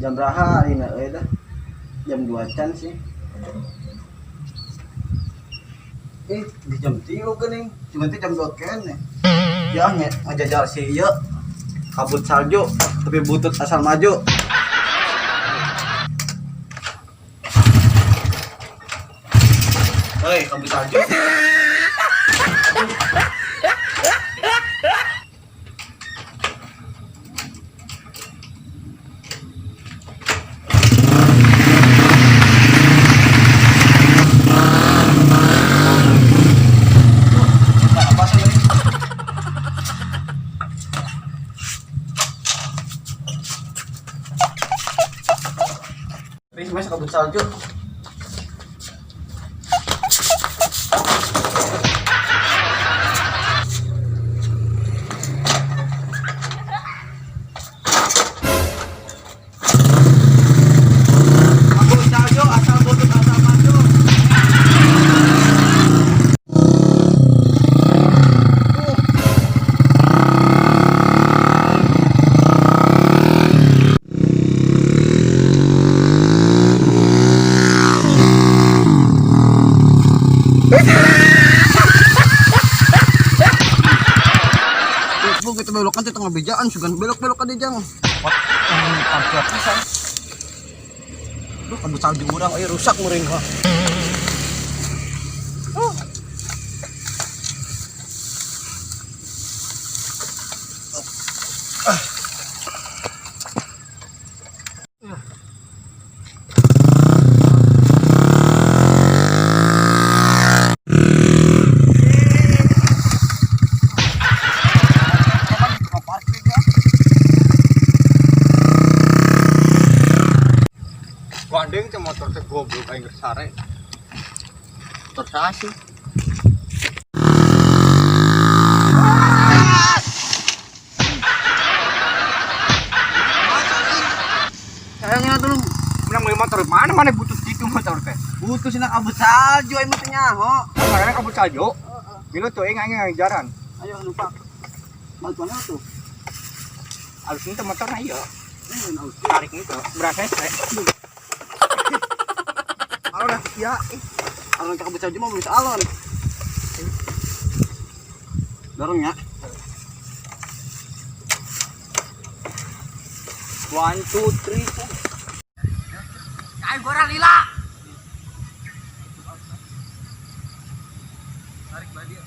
Jam berapa ini dah? Jam 2 can sih. Di jam 3 geuning. Cuma jam 2 kene. Ya ngajajal si ieu. Kabut salju tapi butut asal maju. Hei, kabut salju. Mas kabut salju. Kabut salju asal butut asal maju. Kita belokan di tengah bejaan sugan belok-belok ka di jang. Parkir pisan. Duh, kabut salju urang aya rusak muring ha. Gandeng ke motor teh goblok aing geus sare. Motor saha sih? Sayangnya dulu Menang beli motor mana butuh gitu motor teh. butuh sina kabut salju aing mah nyaho. Karena kabut salju. Milu tuh aing ngajaran. Ayo lupa. Bantuannya tuh. Alus itu motornya ieu. Tarik itu berasa teh. Kalau dah ya, kalau kabut salju mah bisa alon. Dorong ya. 1 2 3. Kain gorang lila. Tarik badia.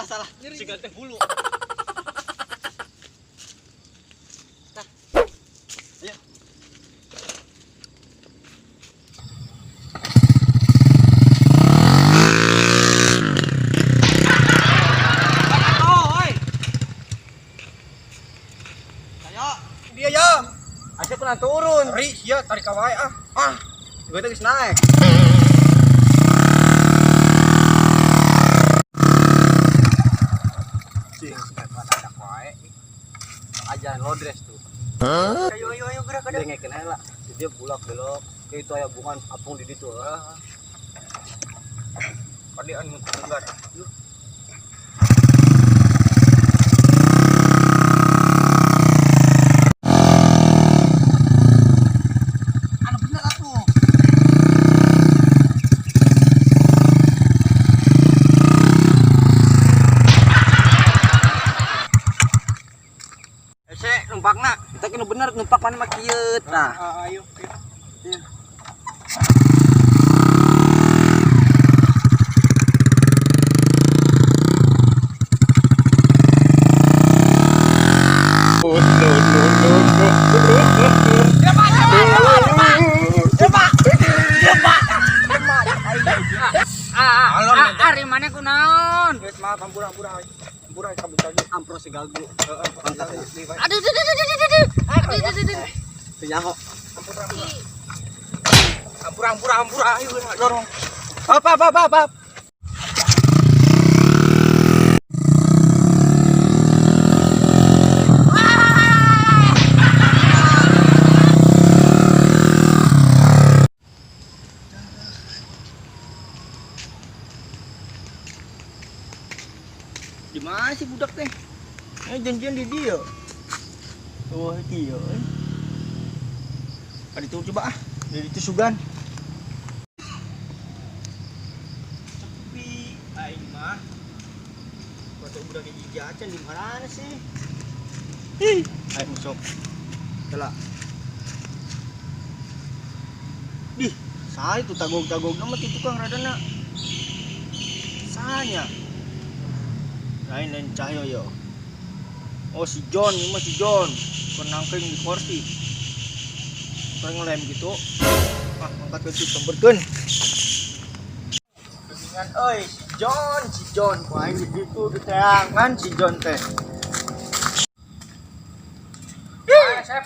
Salah. Si ganteng bulu. Ayo. Dia ya. Aja pernah turun. Ri, sia tarik ka wae ah. Gue tuh geus naik. Ajaran lodres tuh. Ayo gerak Dia ngekeun heula. Dia bulak belok. Itu aya bungan apung di ditu. Kadean muter tenggar. Anu bener atuh. Numpakna. Kita kena bener numpak mana mah kieu tah. Ayo. Ari mana ku naon? Geus maaf hampura kabut salju. Ampro si galgu. Aduh. Teu nyaho. Hampura ayo dorong. Apa. janjian di dia. Oh, dia. Ada itu coba ah. Dari itu sugan. Sepi aing mah. Foto udah kayak jajan di mana sih? Ih, ayo masuk. Telah. Dih, saya itu tagog-tagog nama ti tukang radana. Sanya. Lain cahyo yo. Oh si John, ini mah si John. Penangkeng di kursi. Paling ngelem gitu. Ah, angkat ke situ bergen. Dengan oi, si John. Wah, ini gitu diterangan si John teh. Mana, Chef?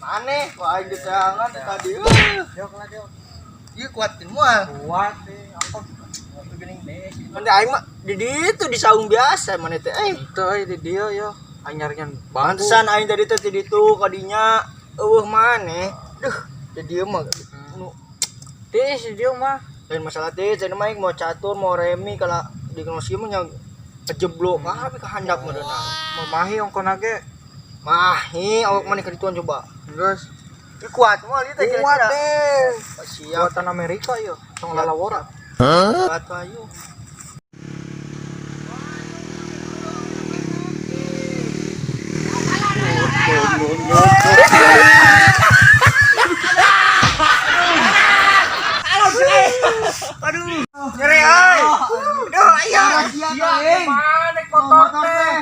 Maneh, wah ini diterangan tadi. Iya kuatin mua. Kuat deh, apa? Mande aing mah di ditu di saung biasa mana teh. Itu di dia ya. Anyarnya Pantesan aing tadi teh di ditu kadinya eueuh maneh. Duh, jadi dia mah Teh si dia mah. lain masalah teh, cenah mah aing mau catur, mau remi kalau di konosi mah nya kejeblok kabeh ka handap mah dona. Mamahi ongkon age. Mahi awak maneh ka dituan coba. Geus. Ih kuat moal ieu teh Kuat kira-kira. deh. Siap. Buatan Amerika ya. Tong lalawara. Kuat ayo. Aduh, nyeri ay. Aduh, iya. Balik motor teh.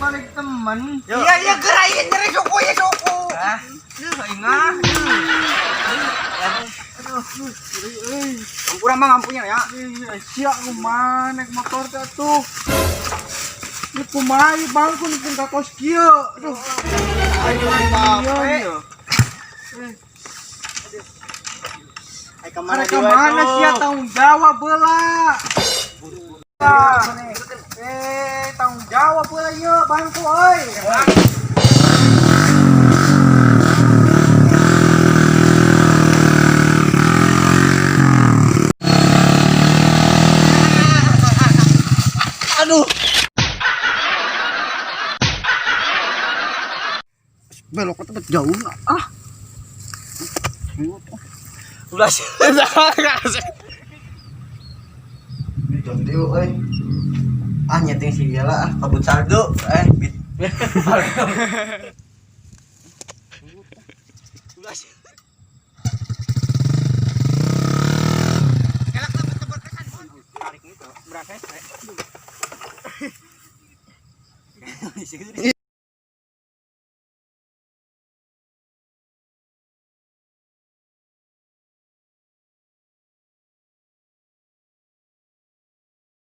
Balik temen. Iya, gerain nyeri suku ya suku. Aduh, ingat. Ampura mah ngampunya ya. Siap kumaha naik motor teh tuh. Ini kumaha bangku nih pun kakos kieu. Aduh. Ayo, bape. Ay kemana Mereka mana sih ya tanggung jawab bela. Tanggung jawab bela yuk bangku oi. Aduh. Belok ke tempat jauh nggak? Ah. Udah sih. Jadi, ah nyeting si dia lah, kabut saldo, Udah sih. Tarik itu, berapa?